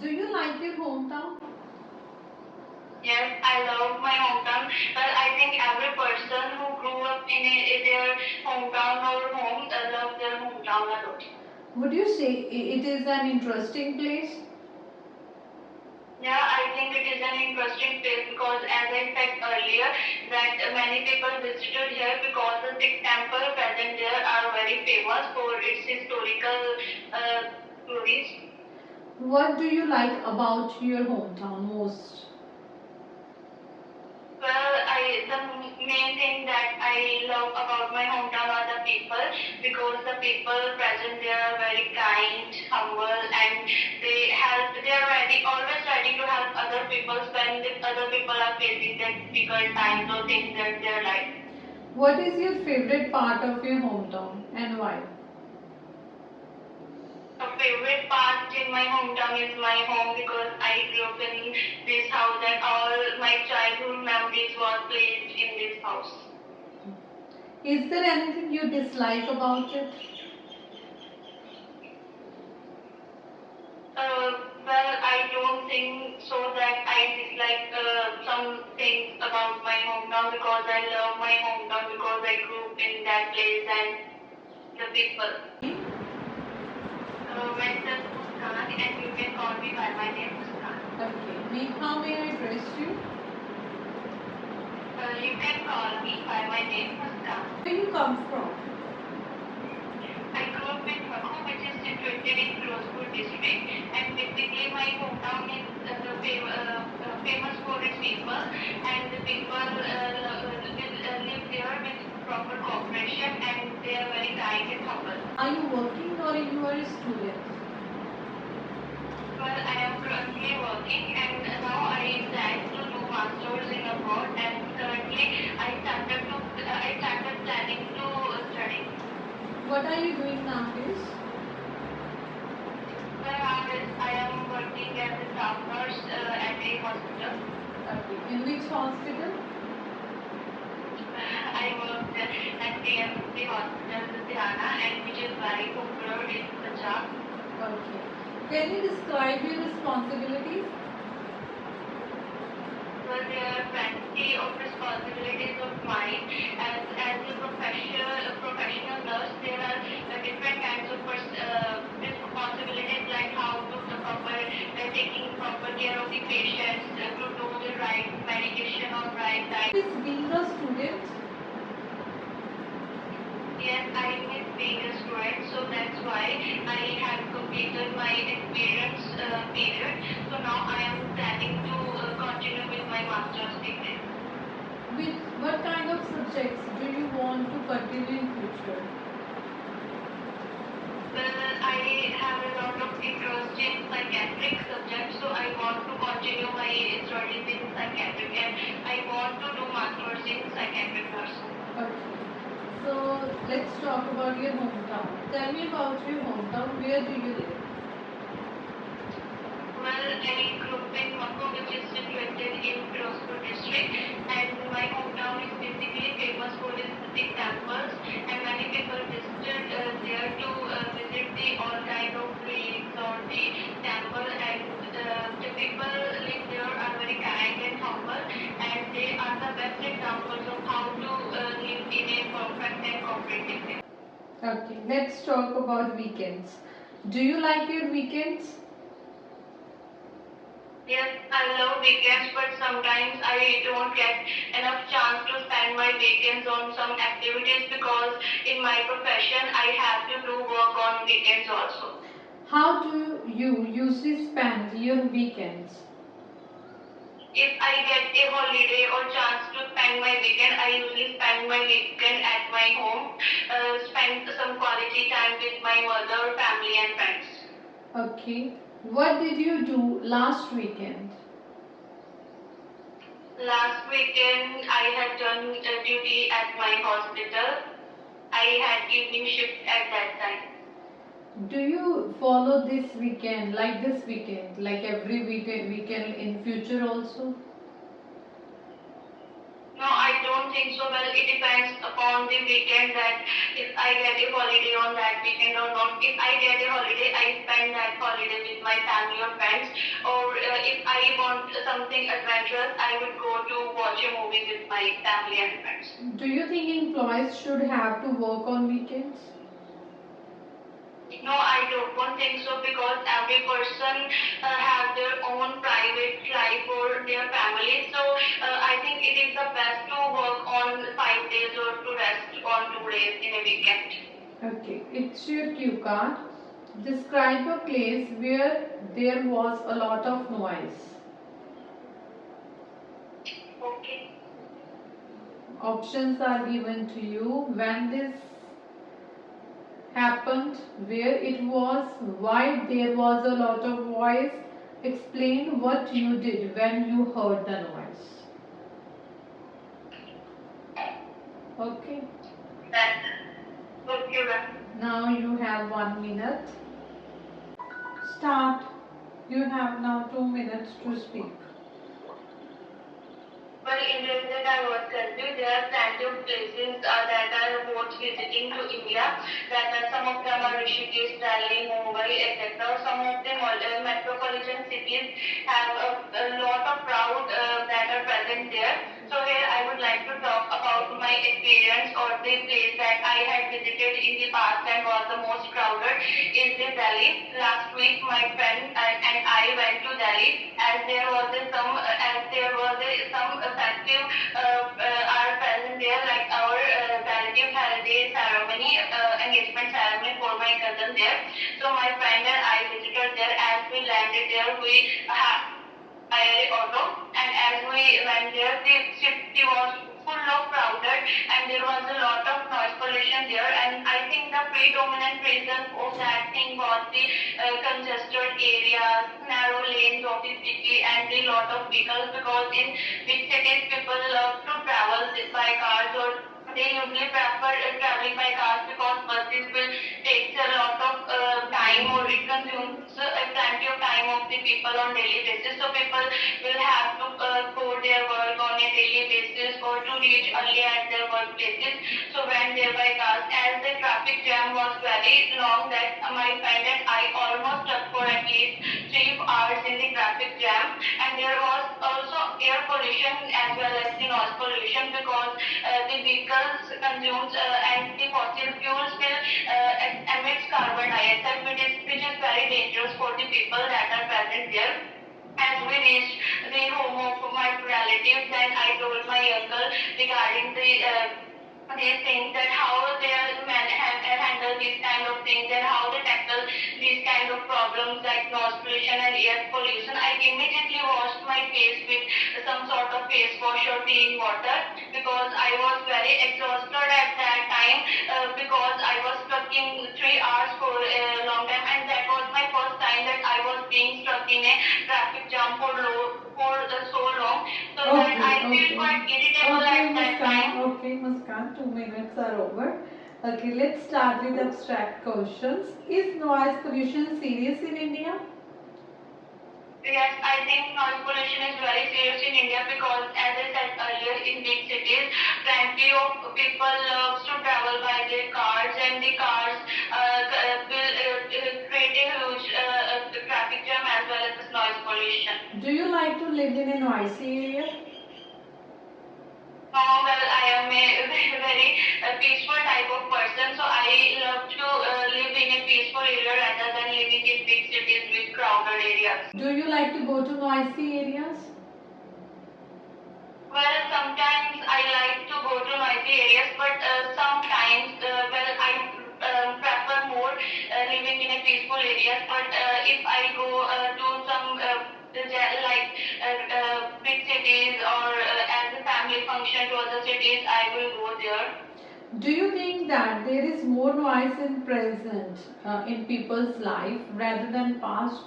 Do you like your hometown? Yes, I love my hometown, but I think every person who grew up in their hometown or home love their hometown a lot. Would you say it is an interesting place? Yeah, I think it is an interesting place because, as I said earlier, that many people visited here because the six temple present there are very famous for its historical stories. What do you like about your hometown most? Well, the main thing that I love about my hometown are the people because the people present there are very kind, humble, and they help. They are always ready to help other people when the other people are facing their difficult times or things in their life. What is your favorite part of your hometown and why? The favorite part in my hometown is my home because I grew up in this house and all my childhood memories were placed in this house. Is there anything you dislike about it? Well, I don't think so that I dislike some things about my hometown because I love my hometown because I grew up in that place and the people. Myself Muskan and you can call me by my name Muskan. Okay. How may I address you? You can call me by my name Muskan. Where you come from? I grew up in Makhu, which is situated in Firozpur district, and basically my hometown is famous for its people, and the people live there with proper cooperation, and they are very kind and humble. Are you working or you are a student? Well, I am currently working, and now I plan to do masters in abroad, and currently I started planning to study. What are you doing nowadays? Well, nowadays I am working as a staff nurse at a hospital. Okay. In which hospital? I work at the hospital Ludhiana, and which is very popular in Punjab. Okay. Can you describe your responsibilities? Well, there are plenty of responsibilities of mine. As a professional nurse, there are different kinds of responsibilities like how to taking proper care of the patients, to do the right medication on right time. Is being a student? Yes, I miss being a student, so that's why I have completed my experience period. So now I am planning to continue with my master's degree. What kind of subjects do you want to continue in future? Well, I have a lot of interest in psychiatric subjects, so I want to continue my studies in psychiatric, and I want to do masters in psychiatric nursing. Okay. So let's talk about your hometown. Tell me about your hometown. Where do you live? Well, I grew up in Makhu, which is situated in Firozpur district, and my hometown is basically famous for its Sikh temples, and many people visited there to visit the all kind of relics or the temple, and the people live there are very kind and humble, and they are the best examples of how to live in a perfect and cooperative way. Okay. Let's talk about weekends. Do you like your weekends? Yes, I love weekends, but sometimes I don't get enough chance to spend my weekends on some activities because in my profession I have to do work on weekends also. How do you usually spend your weekends? If I get a holiday or chance to spend my weekend, I usually spend my weekend at my home, spend some quality time with my mother, family and friends. Okay. What did you do last weekend? Last weekend I had done duty at my hospital. I had evening shift at that time. Do you follow this weekend, like every weekend in future also? No, I don't think so. Well, it depends upon the weekend that if I get a holiday on that weekend or not. If I get a holiday, I spend that holiday with my family or friends. Or if I want something adventurous, I would go to watch a movie with my family and friends. Do you think employees should have to work on weekends? No, I don't think so because every person have their own private life or their family. So I think it is the best to work on 5 days or to rest on 2 days in a weekend. Okay, it's your cue card. Describe a place where there was a lot of noise. Okay. Options are given to you. When this happened, where it was, why there was a lot of noise. Explain what you did when you heard the noise. Okay. That's okay. Now you have 1 minute. Start. You have now 2 minutes to speak. Well, in that I was confused. There are plenty of places that are worth visiting to India. That are some of them are Rishikesh, Delhi, Mumbai, etc. Some of them metropolitan cities have a lot of crowd that are present there. So here I would like to talk about my experience or the place that I had visited in the past and was the most crowded is the Delhi. Last week my friend and I went to Delhi as there was some festive are present there, like our relative held a ceremony, engagement ceremony for my cousin there. So my friend and I visited there. As we landed there, we hired a auto, and as we went there, the city was full of crowded and there was a lot of noise pollution there, and I think the predominant reason of that thing was the congested areas, narrow lanes of the city and the lot of vehicles, because in big cities people love to travel by cars, or they usually prefer traveling by cars because buses will take a lot of time, or it consumes plenty of time of the people on daily basis. So people will have to go their work on a daily basis or to reach early at their workplaces. So when they by cars, as the traffic jam was very long, that my friend and I almost stuck for at least 3 hours in the traffic jam. And there was also air pollution as well as the noise pollution, because the vehicles consumes and the fossil fuels will emit carbon dioxide, which is very dangerous for the people that are present there. As we reached the home of my relatives, then I told my uncle regarding these things, that how they handle these kind of things and how they tackle these kind of problems like noise pollution and air pollution. I immediately washed my face with some sort of face wash or clean water, because I was very exhausted at that time, because I was stuck in 3 hours for a long time, and that was my first time that I was being stuck in a traffic jam so long. So that I feel quite irritable at that time. Okay, Muskan, 2 minutes are over. Okay, let's start with abstract questions. Is noise pollution serious in India? Yes, I think noise pollution is very serious in India, because as I said earlier, in big cities, plenty of people loves to travel by their cars, and the cars will create a huge traffic jam as well as this noise pollution. Do you like to live in a noisy area? No, well, I am a very peaceful type of person, so I love to live in a peaceful area rather than living in big cities with crowded areas. Do you like to go to noisy areas? Well, sometimes I like to go to noisy areas, but sometimes, I prefer more living in a peaceful areas. But if I go to some big cities, or as a family function to other cities, I will go there. Do you think that there is more noise in present in people's life rather than past?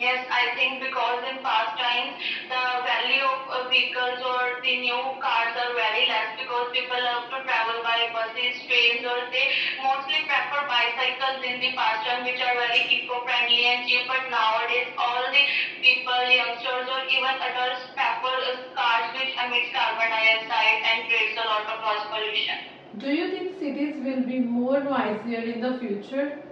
Yes, I think because in past times the value of vehicles or the new cars are very less, because people love to travel by buses, trains, or they mostly prefer bicycles in the past time, which are very eco-friendly and cheap. But nowadays all the people, youngsters or even adults prefer cars which emit emits carbon dioxide and creates a lot of noise pollution. Do you think cities will be more noisier in the future?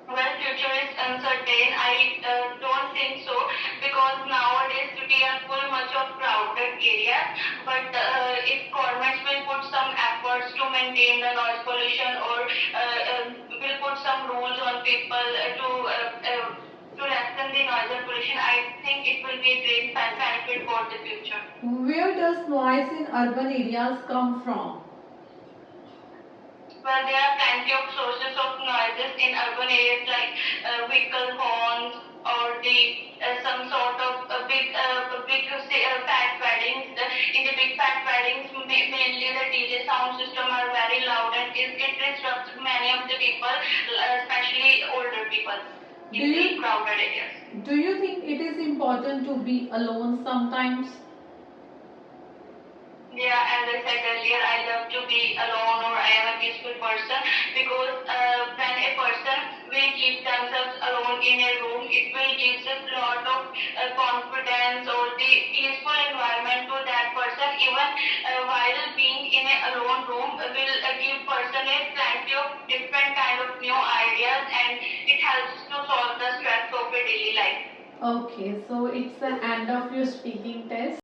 Well, future is uncertain. I don't think so, because nowadays we are full much of crowded areas. But if governments will put some efforts to maintain the noise pollution, or will put some rules on people to lessen the noise pollution, I think it will be a great benefit for the future. Where does noise in urban areas come from? Well, there are plenty of sources of noises in urban areas, like vehicle horns, or the some sort of fat weddings. In the big fat weddings, mainly the DJ sound system are very loud, and it disrupts many of the people, especially older people in the crowded areas. Do you think it is important to be alone sometimes? Yeah, as I said earlier, I love to be alone, or I am a peaceful person, because when a person will keep themselves alone in a room, it will give a lot of confidence, or the peaceful environment to that person. Even while being in a alone room, will give person a plenty of different kind of new ideas, and it helps to solve the stress of a daily life. Okay, so it's the end of your speaking test.